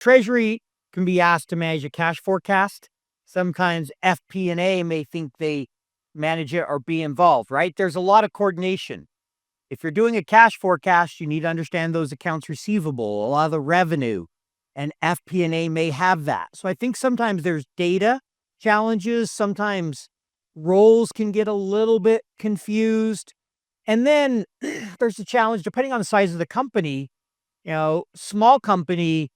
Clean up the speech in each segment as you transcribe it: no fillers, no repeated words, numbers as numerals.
Treasury can be asked to manage a cash forecast. Sometimes FP&A may think they manage it or be involved, right? There's a lot of coordination. If you're doing a cash forecast, you need to understand those accounts receivable, a lot of the revenue, and FP&A may have that. So I think sometimes there's data challenges. Sometimes roles can get a little bit confused. And then there's the challenge, depending on the size of the company, small company,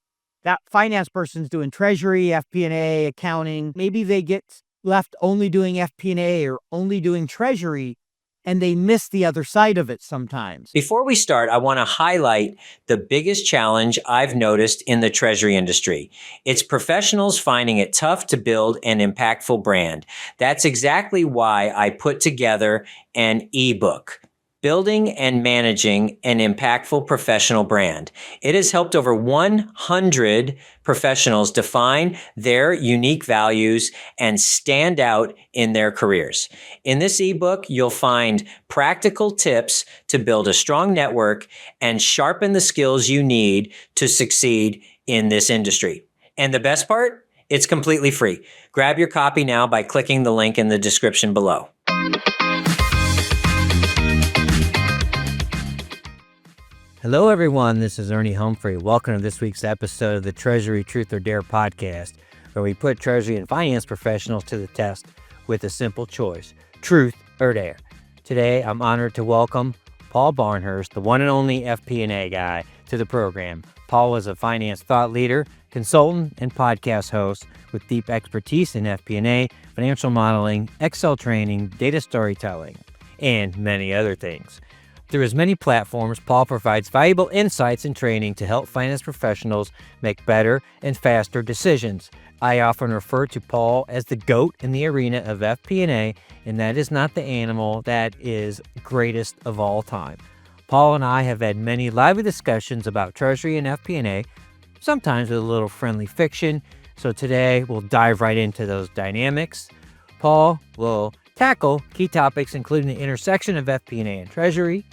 that finance person's doing treasury, FP&A, accounting. Maybe they get left only doing FP&A or only doing treasury, and they miss the other side of it sometimes. Before we start, I want to highlight the biggest challenge I've noticed in the Treasury industry. It's professionals finding it tough to build an impactful brand. That's exactly why I put together an ebook, Building and Managing an Impactful Professional Brand. It has helped over 100 professionals define their unique values and stand out in their careers. In this ebook, you'll find practical tips to build a strong network and sharpen the skills you need to succeed in this industry. And the best part? It's completely free. Grab your copy now by clicking the link in the description below. Hello, everyone. This is Ernie Humphrey. Welcome to this week's episode of the Treasury Truth or Dare podcast, where we put Treasury and finance professionals to the test with a simple choice, truth or dare. Today, I'm honored to welcome Paul Barnhurst, the one and only FP&A guy, to the program. Paul is a finance thought leader, consultant, and podcast host with deep expertise in FP&A, financial modeling, Excel training, data storytelling, and many other things. Through his many platforms, Paul provides valuable insights and training to help finance professionals make better and faster decisions. I often refer to Paul as the GOAT in the arena of FP&A, and that is not the animal, that is greatest of all time. Paul and I have had many lively discussions about Treasury and FP&A, sometimes with a little friendly fiction, so today we'll dive right into those dynamics. Paul will tackle key topics including the intersection of FP&A and Treasury,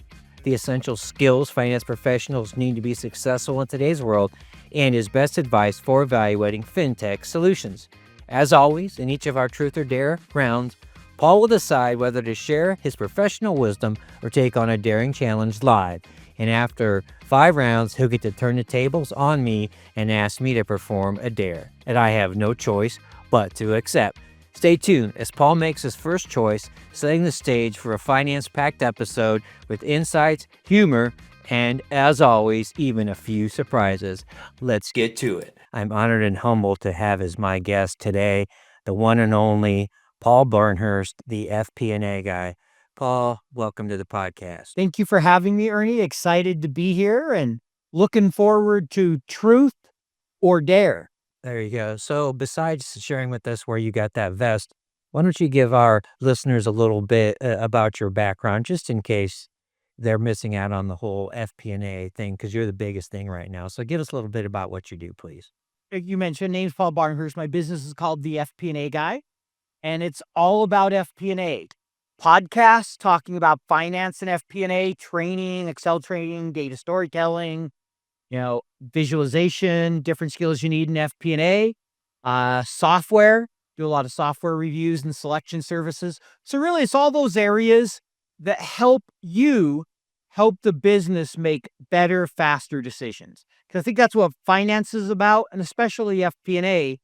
the essential skills finance professionals need to be successful in today's world, and his best advice for evaluating fintech solutions. As always, in each of our Truth or Dare rounds, Paul will decide whether to share his professional wisdom or take on a daring challenge live. And after 5 rounds, he'll get to turn the tables on me and ask me to perform a dare. And I have no choice but to accept. Stay tuned as Paul makes his first choice, setting the stage for a finance-packed episode with insights, humor, and, as always, even a few surprises. Let's get to it. I'm honored and humbled to have as my guest today the one and only Paul Barnhurst, the FP&A guy. Paul, welcome to the podcast. Thank you for having me, Ernie. Excited to be here and looking forward to truth or dare. There you go. So besides sharing with us where you got that vest, why don't you give our listeners a little bit about your background, just in case they're missing out on the whole FP&A thing, because you're the biggest thing right now. So give us a little bit about what you do, please. Like you mentioned, name's Paul Barnhurst. My business is called the FP&A Guy, and it's all about FP&A. Podcasts talking about finance and FP&A, training, Excel training, data storytelling, visualization, different skills you need in FP&A, software, do a lot of software reviews and selection services. So really, it's all those areas that help the business make better, faster decisions. Because I think that's what finance is about, and especially FP&A,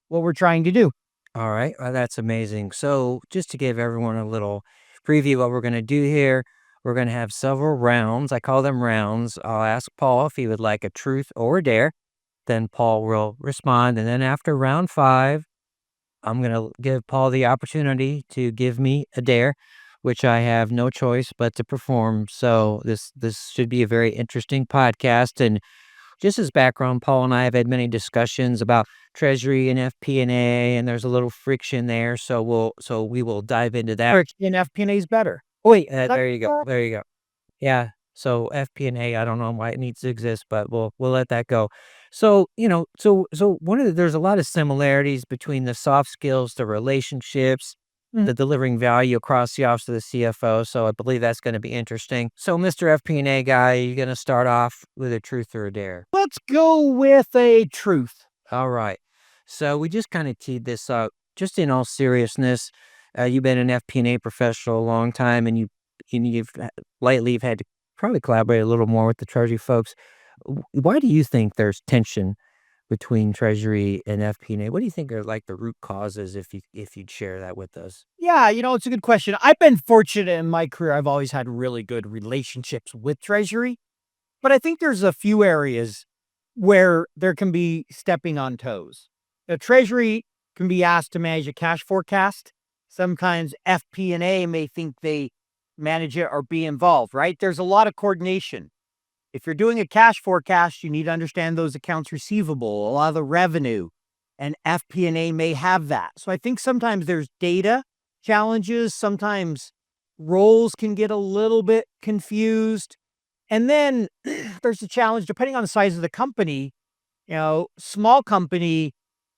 what we're trying to do. All right. Well, that's amazing. So just to give everyone a little preview of what we're going to do here, we're going to have several rounds. I call them rounds. I'll ask Paul if he would like a truth or a dare. Then Paul will respond. And then after round 5, I'm going to give Paul the opportunity to give me a dare, which I have no choice but to perform. So this should be a very interesting podcast. And just as background, Paul and I have had many discussions about Treasury and FP&A, and there's a little friction there. So we will dive into that. Friction FP&A is better. Oh, wait, there you go. There you go. Yeah. So FP&A, I don't know why it needs to exist, but we'll let that go. So, there's a lot of similarities between the soft skills, the relationships, the delivering value across the office of the CFO. So I believe that's going to be interesting. So, Mr. FP&A guy, you're going to start off with a truth or a dare. Let's go with a truth. All right. So we just kind of teed this up. Just in all seriousness, you've been an FP&A professional a long time, and lately you've had to probably collaborate a little more with the Treasury folks. Why do you think there's tension between Treasury and FP&A? What do you think are like the root causes, if you'd share that with us? Yeah, it's a good question. I've been fortunate in my career. I've always had really good relationships with Treasury, but I think there's a few areas where there can be stepping on toes. The Treasury can be asked to manage a cash forecast. Sometimes FP&A may think they manage it or be involved, right? There's a lot of coordination. If you're doing a cash forecast, you need to understand those accounts receivable, a lot of the revenue, and FP&A may have that. So I think sometimes there's data challenges. Sometimes roles can get a little bit confused. And then there's the challenge, depending on the size of the company, small company,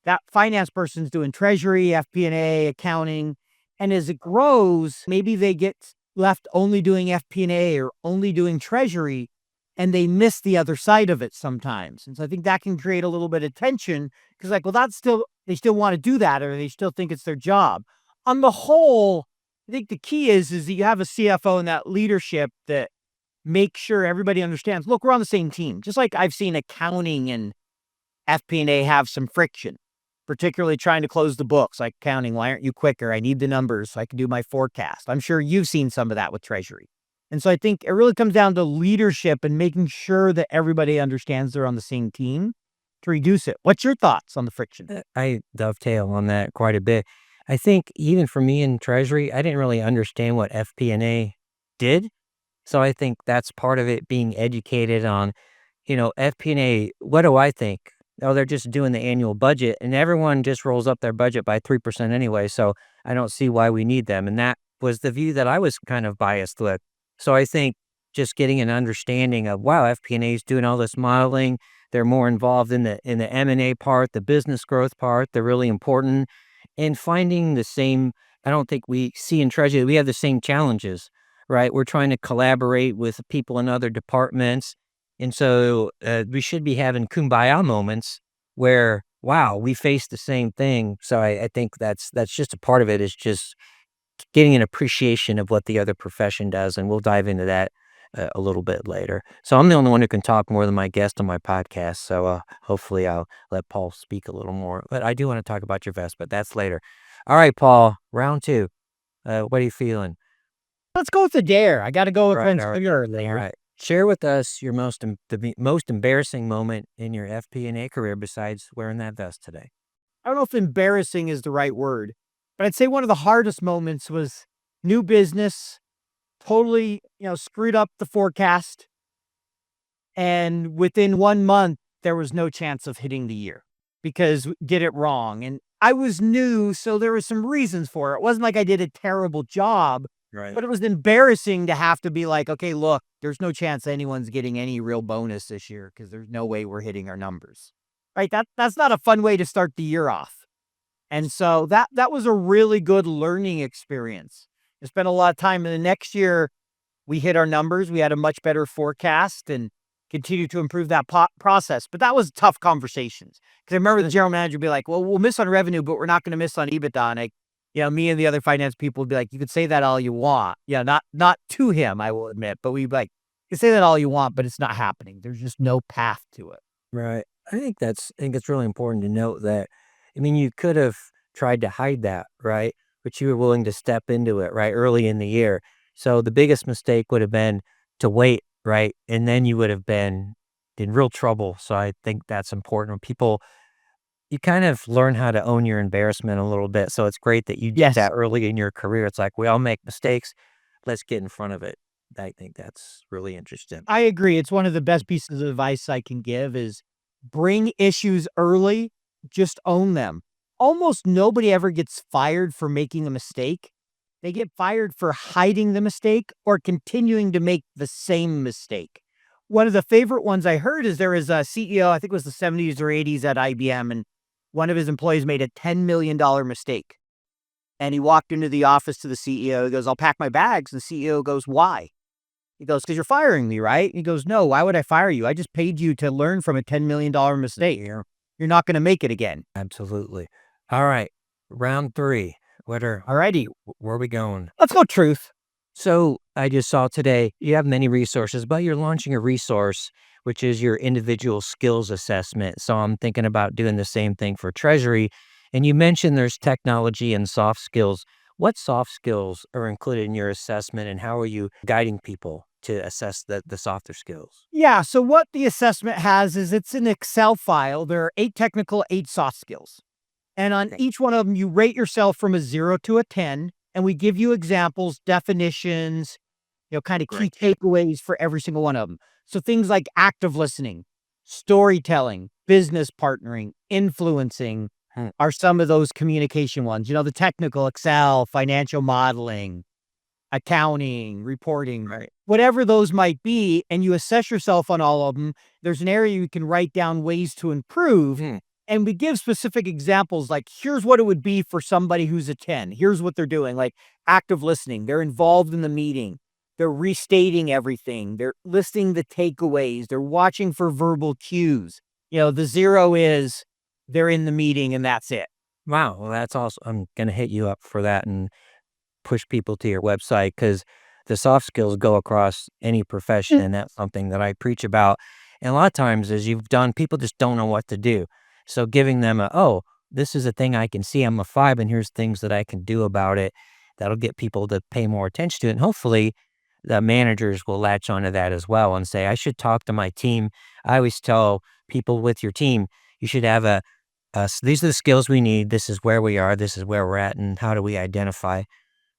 that finance person's doing treasury, FP&A, accounting. And as it grows, maybe they get left only doing FP&A or only doing treasury, and they miss the other side of it sometimes. And so I think that can create a little bit of tension because they still want to do that, or they still think it's their job. On the whole, I think the key is that you have a CFO and that leadership that make sure everybody understands, look, we're on the same team. Just like I've seen accounting and FP&A have some friction, particularly trying to close the books, like accounting. Why aren't you quicker? I need the numbers so I can do my forecast. I'm sure you've seen some of that with Treasury. And so I think it really comes down to leadership and making sure that everybody understands they're on the same team to reduce it. What's your thoughts on the friction? I dovetail on that quite a bit. I think even for me in Treasury, I didn't really understand what FP&A did. So I think that's part of it, being educated on, FP&A. What do I think? Oh, they're just doing the annual budget, and everyone just rolls up their budget by 3% anyway. So I don't see why we need them. And that was the view that I was kind of biased with. So I think just getting an understanding of, wow, FP&A is doing all this modeling. They're more involved in the M&A part, the business growth part. They're really important. And finding the same, I don't think we see in Treasury, we have the same challenges, right? We're trying to collaborate with people in other departments. And so we should be having kumbaya moments where, wow, we face the same thing. So I think that's just a part of it, is just getting an appreciation of what the other profession does. And we'll dive into that a little bit later. So I'm the only one who can talk more than my guest on my podcast. So hopefully I'll let Paul speak a little more. But I do want to talk about your vest, but that's later. All right, Paul, round two. What are you feeling? Let's go with the dare. I got to go with Right, Prince there. All right. Share with us your most embarrassing moment in your FP&A career besides wearing that vest today. I don't know if embarrassing is the right word, but I'd say one of the hardest moments was new business, totally, screwed up the forecast. And within 1 month, there was no chance of hitting the year because we did it wrong. And I was new, so there were some reasons for it. It wasn't like I did a terrible job, Right. but it was embarrassing to have to be like, okay, look, there's no chance anyone's getting any real bonus this year because there's no way we're hitting our numbers. Right? That's not a fun way to start the year off. And so that was a really good learning experience. I spent a lot of time in the next year. We hit our numbers. We had a much better forecast and continued to improve that process. But that was tough conversations because I remember the general manager would be like, well, we'll miss on revenue, but we're not going to miss on EBITDA. And me and the other finance people would be like, you could say that all you want. Yeah, not to him, I will admit, but we'd be like, you can say that all you want, but it's not happening. There's just no path to it. Right. I think it's really important to note that, you could have tried to hide that, right? But you were willing to step into it, right, early in the year. So the biggest mistake would have been to wait, right? And then you would have been in real trouble. So I think that's important. You kind of learn how to own your embarrassment a little bit. So it's great that you did Yes. that early in your career. It's like, we all make mistakes. Let's get in front of it. I think that's really interesting. I agree. It's one of the best pieces of advice I can give is bring issues early, just own them. Almost nobody ever gets fired for making a mistake. They get fired for hiding the mistake or continuing to make the same mistake. One of the favorite ones I heard is there is a CEO, I think it was the 70s or 80s at IBM, and one of his employees made a $10 million mistake. And he walked into the office to the CEO. He goes, "I'll pack my bags." The CEO goes, "Why?" He goes, "'Cause you're firing me, right?" He goes, "No, why would I fire you? I just paid you to learn from a $10 million mistake. You're not going to make it again." Absolutely. All right. Round 3. Alrighty, Where are we going? let's go truth. So I just saw today you have many resources, but you're launching a resource, which is your individual skills assessment. So I'm thinking about doing the same thing for Treasury. And you mentioned there's technology and soft skills. What soft skills are included in your assessment, and how are you guiding people to assess the softer skills? Yeah, so what the assessment has is it's an Excel file. There are 8 technical, 8 soft skills. And on each one of them, you rate yourself from a 0 to a 10, and we give you examples, definitions, kind of key takeaways for every single one of them. So things like active listening, storytelling, business partnering, influencing are some of those communication ones. The technical, Excel, financial modeling, accounting, reporting, Right. whatever those might be, and you assess yourself on all of them. There's an area you can write down ways to improve. And we give specific examples like, here's what it would be for somebody who's a 10. Here's what they're doing, like active listening. They're involved in the meeting. They're restating everything. They're listing the takeaways. They're watching for verbal cues. The 0 is they're in the meeting and that's it. Wow. Well, that's awesome. I'm going to hit you up for that and push people to your website, because the soft skills go across any profession. And that's something that I preach about. And a lot of times, as you've done, people just don't know what to do. So giving them this is a thing I can see. I'm a 5, and here's things that I can do about it. That'll get people to pay more attention to it. And hopefully the managers will latch onto that as well and say, I should talk to my team. I always tell people with your team, you should have these are the skills we need. This is where we are. This is where we're at. And how do we identify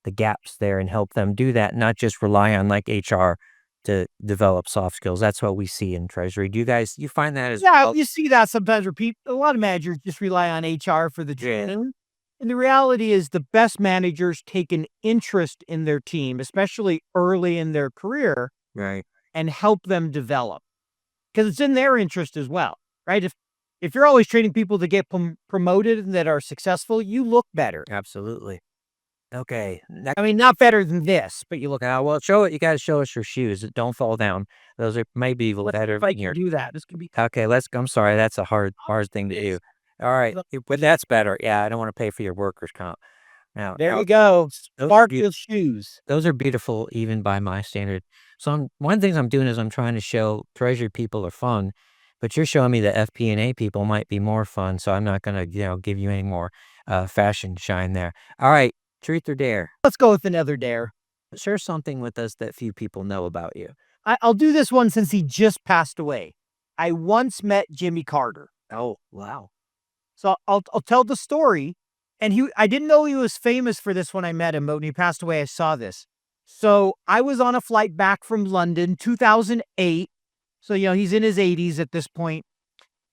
the gaps there and help them do that? Not just rely on like HR to develop soft skills. That's what we see in Treasury. Do you find that as Yeah, well? you see that sometimes repeat. A lot of managers just rely on HR for the training. And the reality is the best managers take an interest in their team, especially early in their career, Right. and help them develop because it's in their interest as well, right? If you're always training people to get promoted and that are successful, you look better. Absolutely. Okay. I mean, not better than this, but you look. Well, you got to show us your shoes. Don't fall down. Those are maybe a little better If I than can your. do that, this could be. Okay, I'm sorry. That's a hard thing to do. All right. But that's better. Yeah, I don't want to pay for your workers' comp. There you go. Those are Spark beau- your shoes. Those are beautiful, even by my standard. So one of the things I'm doing is I'm trying to show Treasury people are fun, but you're showing me that FP&A people might be more fun. So I'm not going to, give you any more fashion shine there. All right. Truth or dare? Let's go with another dare. Share something with us that few people know about you. I'll do this one since he just passed away. I once met Jimmy Carter. Oh, wow. So I'll tell the story. And I didn't know he was famous for this when I met him, but when he passed away, I saw this. So I was on a flight back from London, 2008. So, he's in his 80s at this point.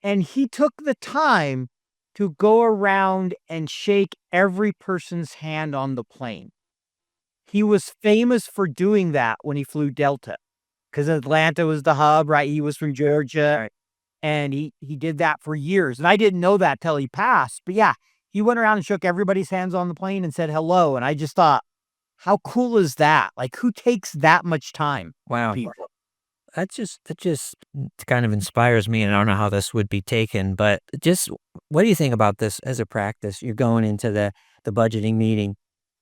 And he took the time to go around and shake every person's hand on the plane. He was famous for doing that when he flew Delta, because Atlanta was the hub, right? He was from Georgia. Right. And he did that for years. And I didn't know that till he passed. But yeah, he went around and shook everybody's hands on the plane and said hello. And I just thought, how cool is that? Like, who takes that much time? Wow. People. That just kind of inspires me, and I don't know how this would be taken, but just what do you think about this as a practice? You're going into the budgeting meeting,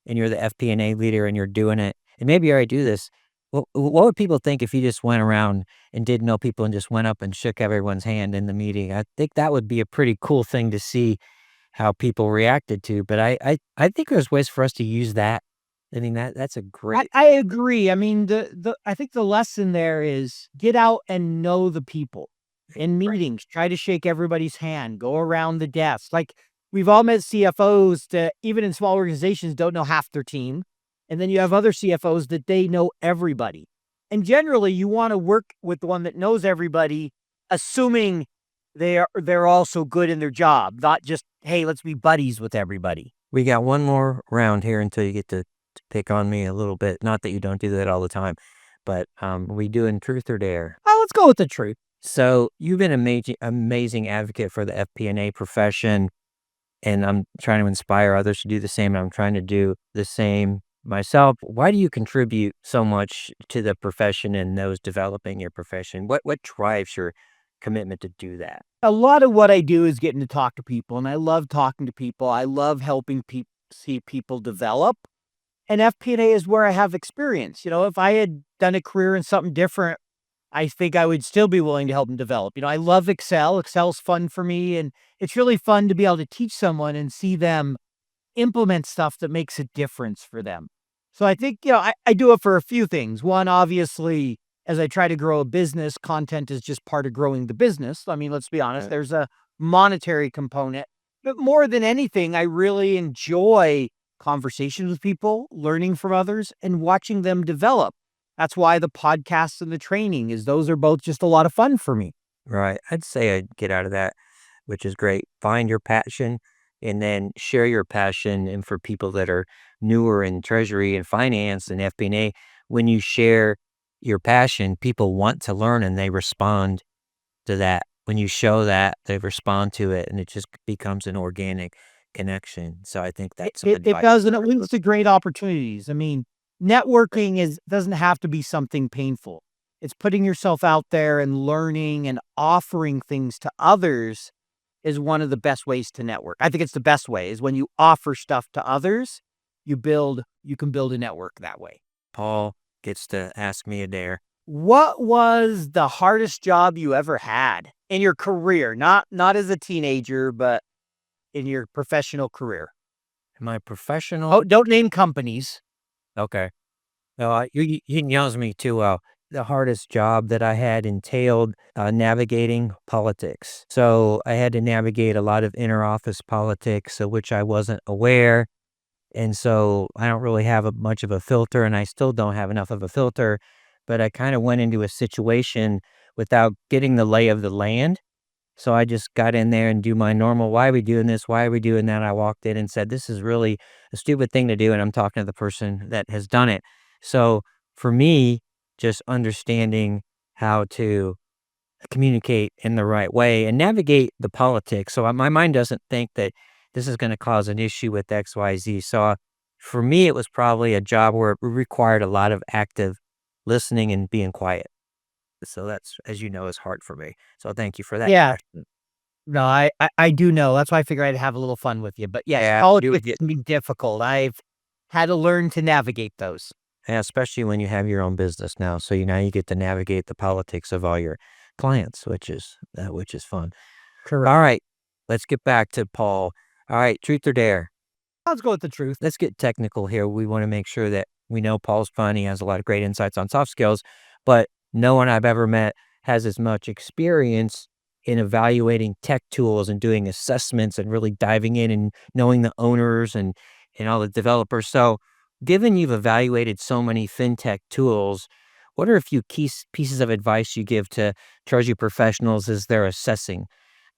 and you're the FP&A leader, and you're doing it, and maybe you already do this. What would people think if you just went around and didn't know people and just went up and shook everyone's hand in the meeting? I think that would be a pretty cool thing to see how people reacted to. But I think there's ways for us to use that. I mean, that's a great. I agree. I mean, I think the lesson there is get out and know the people in meetings. Try to shake everybody's hand. Go around the desk. Like, we've all met CFOs that, even in small organizations, don't know half their team. And then you have other CFOs that they know everybody. And generally, you want to work with the one that knows everybody, assuming they're also good in their job, not just, hey, let's be buddies with everybody. We got one more round here until you get to pick on me a little bit. Not that you don't do that all the time, but we doing truth or dare? Oh, let's go with the truth. So you've been an amazing advocate for the FP&A profession. and I'm trying to inspire others to do the same, and I'm trying to do the same myself. Why do you contribute so much to the profession and those developing your profession? What drives your commitment to do that? A lot of what I do is getting to talk to people, and I love talking to people. I love helping see people develop. And FP&A is where I have experience. If I had done a career in something different, I think I would still be willing to help them develop. I love Excel. Excel's fun for me, and it's really fun to be able to teach someone and see them implement stuff that makes a difference for them. So I think, I do it for a few things. One, obviously, as I try to grow a business, content is just part of growing the business. I mean, let's be honest, Right. there's a monetary component. But more than anything, I really enjoy conversations with people, learning from others, and watching them develop. That's why the podcasts and the training those are both just a lot of fun for me. Right. I'd say I'd get out of that, which is great. Find your passion and then share your passion. And for people that are newer in treasury and finance and FP&A, when you share your passion, people want to learn and they respond to that. When you show that, they respond to it and it just becomes an organic connection. So I think It that's some it advice. does, and it leads to great opportunities. I mean, networking doesn't have to be something painful. It's putting yourself out there and learning and offering things to others is one of the best ways to network. I think it's the best way is when you offer stuff to others, you can build a network that way. Paul gets to ask me a dare. What was the hardest job you ever had in your career? Not as a teenager, but in your professional career. My professional. Oh, don't name companies. Okay. No, you knows me too well. The hardest job that I had entailed navigating politics. So I had to navigate a lot of interoffice politics, of which I wasn't aware. And so I don't really have much of a filter, and I still don't have enough of a filter. But I kind of went into a situation without getting the lay of the land. So I just got in there and do my normal, why are we doing this? Why are we doing that? I walked in and said, this is really a stupid thing to do. And I'm talking to the person that has done it. So for me, just understanding how to communicate in the right way and navigate the politics. So my mind doesn't think that this is going to cause an issue with XYZ. So for me, it was probably a job where it required a lot of active listening and being quiet. So that's, as you know, is hard for me. So thank you for that Yeah. question. No, I do know. That's why I figured I'd have a little fun with you. But yes, Yeah, politics can be difficult. I've had to learn to navigate those. yeah, especially when you have your own business now. So now you get to navigate the politics of all your clients, which is fun. Correct. All right, let's get back to Paul. All right, truth or dare? Let's go with the truth. Let's get technical here. We want to make sure that we know Paul's fun. He has a lot of great insights on soft skills, but no one I've ever met has as much experience in evaluating tech tools and doing assessments and really diving in and knowing the owners and all the developers. So, given you've evaluated so many fintech tools, what are a few key pieces of advice you give to treasury professionals as they're assessing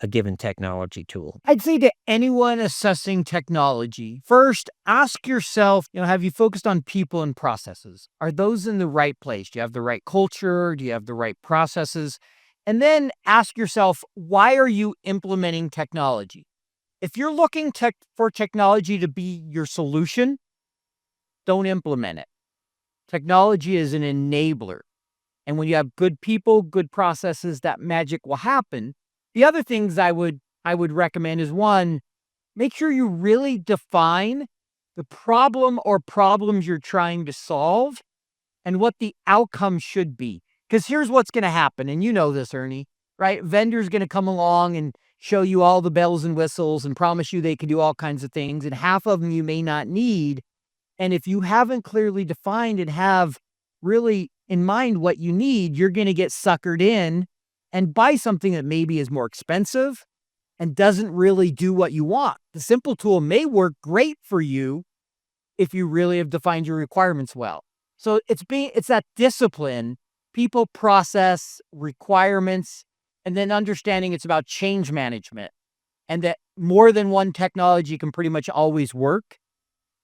a given technology tool? I'd say to anyone assessing technology, first ask yourself, have you focused on people and processes? Are those in the right place? Do you have the right culture? Do you have the right processes? And then ask yourself, why are you implementing technology? If you're looking for technology to be your solution, don't implement it. Technology is an enabler. And when you have good people, good processes, that magic will happen. The other things I would recommend is one, make sure you really define the problem or problems you're trying to solve and what the outcome should be. Because here's what's going to happen, and you know this, Ernie, right? Vendors going to come along and show you all the bells and whistles and promise you they can do all kinds of things, and half of them you may not need. And if you haven't clearly defined and have really in mind what you need, you're going to get suckered in and buy something that maybe is more expensive and doesn't really do what you want. The simple tool may work great for you if you really have defined your requirements well. So it's that discipline, people, process, requirements, and then understanding it's about change management and that more than one technology can pretty much always work.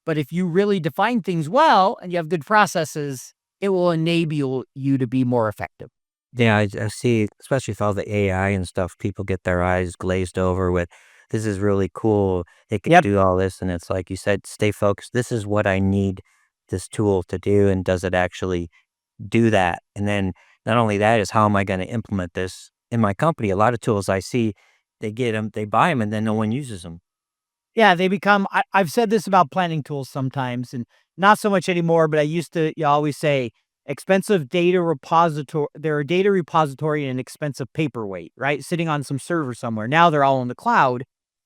But if you really define things well and you have good processes, it will enable you to be more effective. Yeah, I see, especially with all the AI and stuff, people get their eyes glazed over with this is really cool. It can Yep. do all this. And it's like you said, stay focused. This is what I need this tool to do. And does it actually do that? And then not only that is how am I going to implement this in my company? A lot of tools I see, they get them, they buy them, and then no one uses them. Yeah, they become I've said this about planning tools sometimes and not so much anymore, but I used to you always say expensive data repository. They're a data repository and an expensive paperweight, right? Sitting on some server somewhere. Now they're all in the cloud,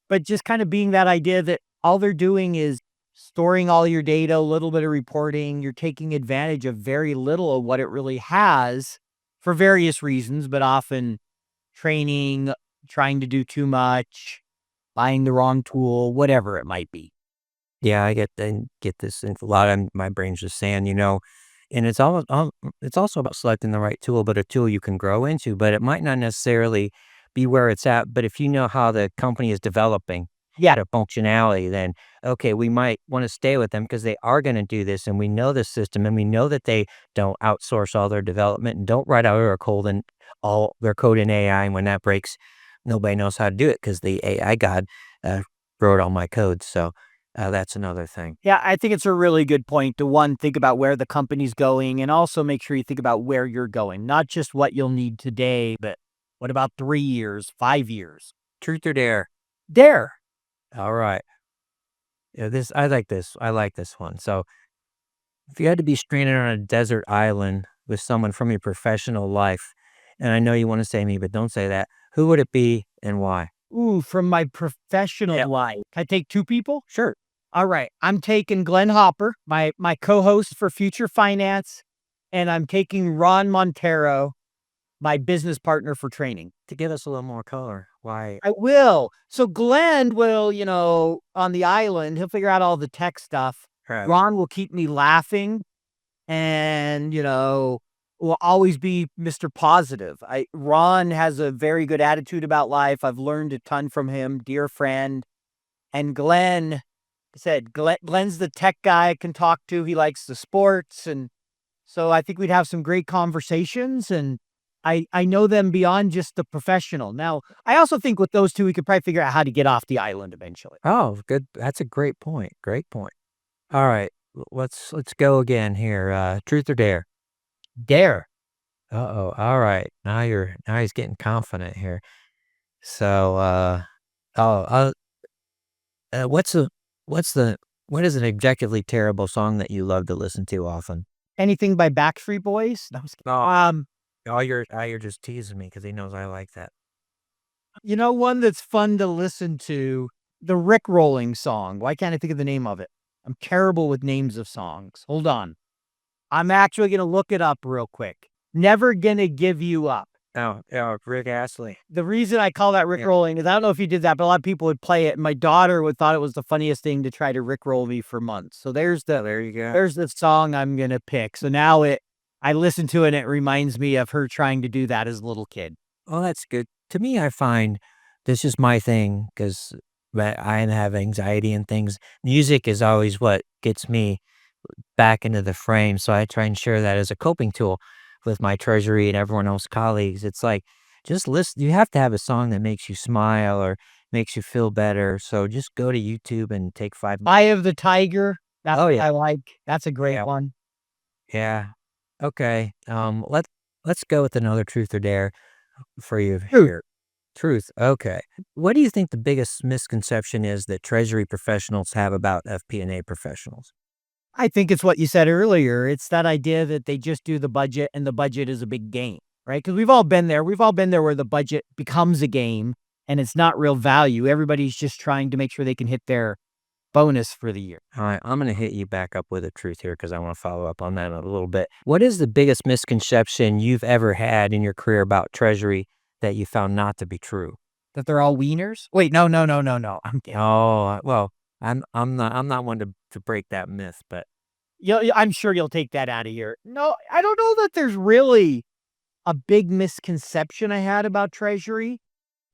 but just kind of being that idea that all they're doing is storing all your data, a little bit of reporting. You're taking advantage of very little of what it really has for various reasons, but often training, trying to do too much, buying the wrong tool, whatever it might be. Yeah, I get this, and a lot of my brain's just saying, and it's also about selecting the right tool, but a tool you can grow into, but it might not necessarily be where it's at. But if you know how the company is developing Yeah. the functionality, then okay, we might want to stay with them because they are going to do this, and we know the system, and we know that they don't outsource all their development and don't write out all their code in AI. And when that breaks, nobody knows how to do it because the AI god uh, wrote all my code. So that's another thing. Yeah, I think it's a really good point to one, think about where the company's going and also make sure you think about where you're going, not just what you'll need today, but what about 3 years, 5 years? Truth or dare? There. All right. Yeah, this I like this. I like this one. So, if you had to be stranded on a desert island with someone from your professional life, and I know you want to say me, but don't say that. Who would it be and why? Ooh, from my professional Yeah. life. Can I take two people? Sure. All right. I'm taking Glenn Hopper, my co-host for Future Finance, and I'm taking Ron Montero, my business partner for training. To give us a little more color. Why? I will. So Glenn will, on the island, he'll figure out all the tech stuff. Right. Ron will keep me laughing and, will always be Mr. Positive. Ron has a very good attitude about life. I've learned a ton from him, dear friend. And Glenn, I said, Glenn's the tech guy I can talk to. He likes the sports. And so I think we'd have some great conversations. And I know them beyond just the professional. Now, I also think with those two, we could probably figure out how to get off the island eventually. Oh, good. That's a great point. Great point. All right. Let's go again here. Truth or dare? Dare. Uh-oh. All right. Now he's getting confident here. So oh what's a what's the what is an objectively terrible song that you love to listen to often? Anything by Backstreet Boys? No, I'm just kidding. You're just teasing me because he knows I like that. One that's fun to listen to, the Rick Rolling song. Why can't I think of the name of it? I'm terrible with names of songs. Hold on. I'm actually going to look it up real quick. Never Gonna Give You Up. Oh, Rick Astley. The reason I call that Rick Yeah. Rolling is I don't know if you did that, but a lot of people would play it. And my daughter would thought it was the funniest thing to try to Rick roll me for months. So there's There you go. the song I'm going to pick. So now I listen to it and it reminds me of her trying to do that as a little kid. Oh, that's good. To me, I find this is my thing because I have anxiety and things. Music is always what gets me back into the frame. So I try and share that as a coping tool with my treasury and everyone else colleagues. It's like, just listen. You have to have a song that makes you smile or makes you feel better. So just go to YouTube and take 5 minutes. Eye of the Tiger. That's Oh, what yeah. I like. That's a great Yeah. one. Yeah. Okay. Let's go with another truth or dare for you Truth. here. Truth. Okay. What do you think the biggest misconception is that treasury professionals have about FP&A professionals? I think it's what you said earlier. It's that idea that they just do the budget and the budget is a big game, right? Because we've all been there. We've all been there where the budget becomes a game and it's not real value. Everybody's just trying to make sure they can hit their bonus for the year. All right, I'm going to hit you back up with a truth here because I want to follow up on that in a little bit. What is the biggest misconception you've ever had in your career about treasury that you found not to be true? That they're all wieners? Wait, no. I'm kidding. Oh, well, I'm not one to break that myth, but I'm sure you'll take that out of here. No, I don't know that there's really a big misconception I had about Treasury.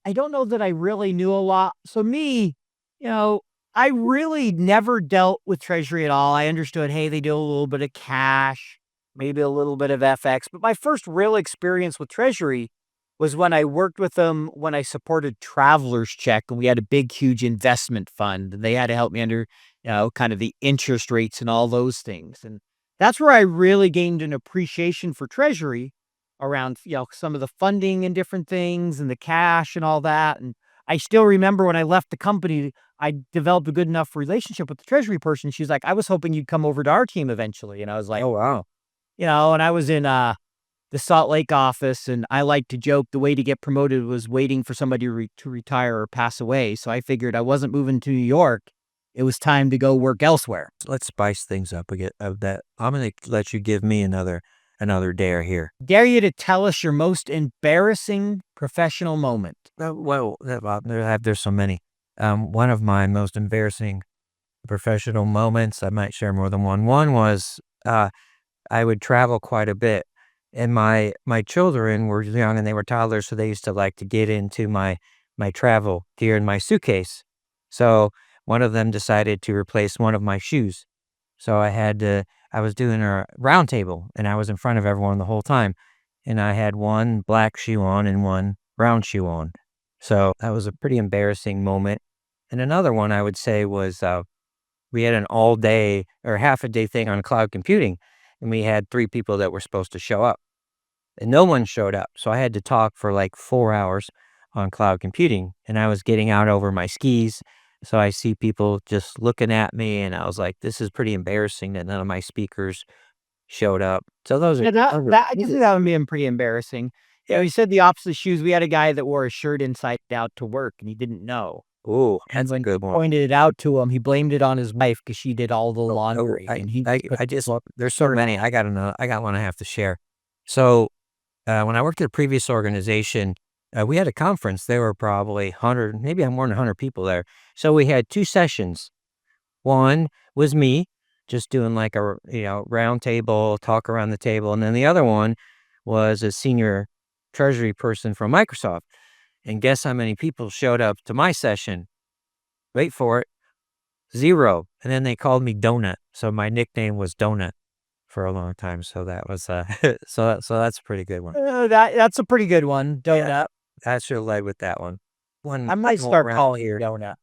I don't know that I really knew a lot. So me, I really never dealt with Treasury at all. I understood, hey, they do a little bit of cash, maybe a little bit of FX. But my first real experience with Treasury was when I worked with them when I supported Traveler's Check, and we had a big, huge investment fund. And they had to help me under, kind of the interest rates and all those things. And that's where I really gained an appreciation for Treasury around, some of the funding and different things and the cash and all that. And I still remember when I left the company, I developed a good enough relationship with the Treasury person. She's like, I was hoping you'd come over to our team eventually. And I was like, Oh, wow. and I was in the Salt Lake office, and I like to joke the way to get promoted was waiting for somebody to retire or pass away. So I figured I wasn't moving to New York. It was time to go work elsewhere. Let's spice things up a bit of that. I'm going to let you give me another dare here. Dare you to tell us your most embarrassing professional moment. There's so many. One of my most embarrassing professional moments, I might share more than one. One was I would travel quite a bit, and my children were young and they were toddlers, so they used to like to get into my travel gear in my suitcase. So one of them decided to replace one of my shoes. So I was doing a round table, and I was in front of everyone the whole time, and I had one black shoe on and one brown shoe on. So that was a pretty embarrassing moment. And another one I would say was we had an all day or half a day thing on cloud computing, and we had 3 people that were supposed to show up, and no one showed up. So I had to talk for like 4 hours on cloud computing, and I was getting out over my skis. So I see people just looking at me, and I was like, this is pretty embarrassing that none of my speakers showed up. So those are, Yeah, those are I can see that would be pretty embarrassing. You said the opposite shoes. We had a guy that wore a shirt inside out to work, and he didn't know. ooh, And that's a when good one. pointed it out to him, he blamed it on his wife because she did all the laundry. And he There's so many. I got one I have to share. So when I worked at a previous organization, we had a conference. There were probably 100, maybe more than 100 people there. So we had 2 sessions. One was me just doing like a round table, talk around the table. And then the other one was a senior treasury person from Microsoft. And guess how many people showed up to my session? Wait for it. 0. And then they called me Donut. So my nickname was Donut for a long time. So that was so that's a pretty good one. that's a pretty good one. Donut. I should have led with that one. I might start calling you Donut.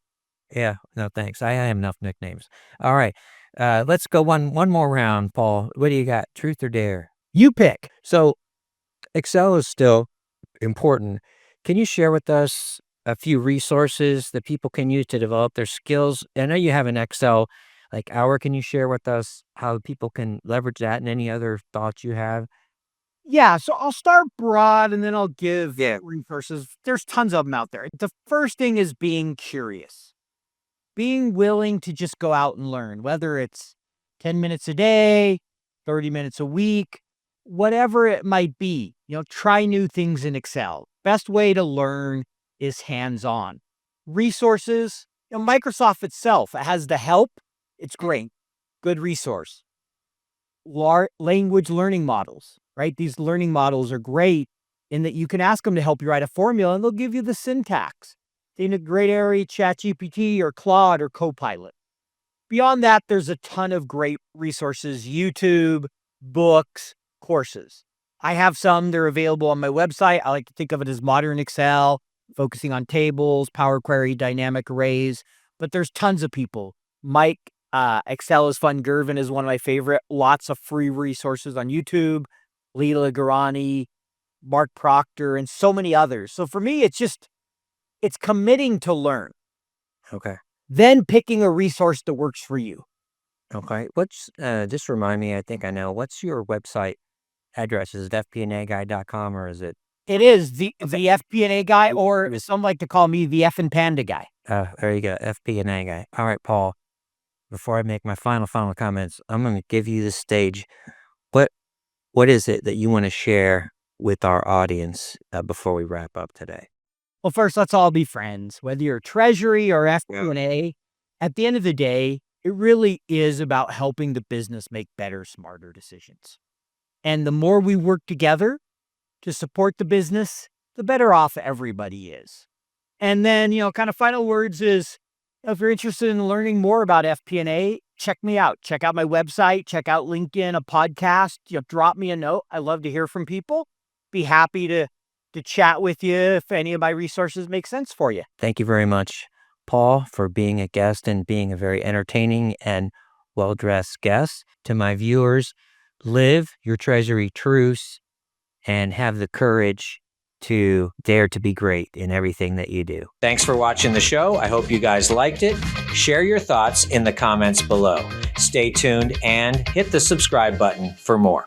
Yeah, no thanks. I have enough nicknames. All right. Let's go one more round, Paul. What do you got? Truth or dare? You pick. So Excel is still important. Can you share with us a few resources that people can use to develop their skills? I know you have an Excel like hour. Can you share with us how people can leverage that and any other thoughts you have? Yeah, so I'll start broad and then I'll give Yeah. resources. There's tons of them out there. The first thing is being curious, being willing to just go out and learn, whether it's 10 minutes a day, 30 minutes a week, whatever it might be. Try new things in Excel. Best way to learn is hands-on. Resources, Microsoft itself, it has the help. It's great. Good resource. Language learning models, right? These learning models are great in that you can ask them to help you write a formula and they'll give you the syntax. In a great area, ChatGPT or Claude or Copilot. Beyond that, there's a ton of great resources, YouTube, books, courses. I have some, they're available on my website. I like to think of it as modern Excel, focusing on tables, Power Query, dynamic arrays, but there's tons of people. Mike, Excel is Fun Gervin is one of my favorite. Lots of free resources on YouTube, Leela Garani, Mark Proctor, and so many others. So for me, it's committing to learn. Okay. Then picking a resource that works for you. Okay. Just remind me, I think I know. What's your website address? Is it fpnaguy.com or is it? It is the FP&A Guy, or some like to call me the F and Panda Guy. There you go, FP&A Guy. All right, Paul, before I make my final comments, I'm going to give you the stage. What is it that you want to share with our audience before we wrap up today? Well, first, let's all be friends. Whether you're Treasury or FP&A, at the end of the day, it really is about helping the business make better, smarter decisions. And the more we work together to support the business, the better off everybody is. And then, kind of final words is, if you're interested in learning more about FP&A, check me out. Check out my website, check out LinkedIn, a podcast, drop me a note. I love to hear from people. Be happy to to chat with you if any of my resources make sense for you. Thank you very much, Paul, for being a guest and being a very entertaining and well-dressed guest. To my viewers, live your Treasury truths and have the courage to dare to be great in everything that you do. Thanks for watching the show. I hope you guys liked it. Share your thoughts in the comments below. Stay tuned and hit the subscribe button for more.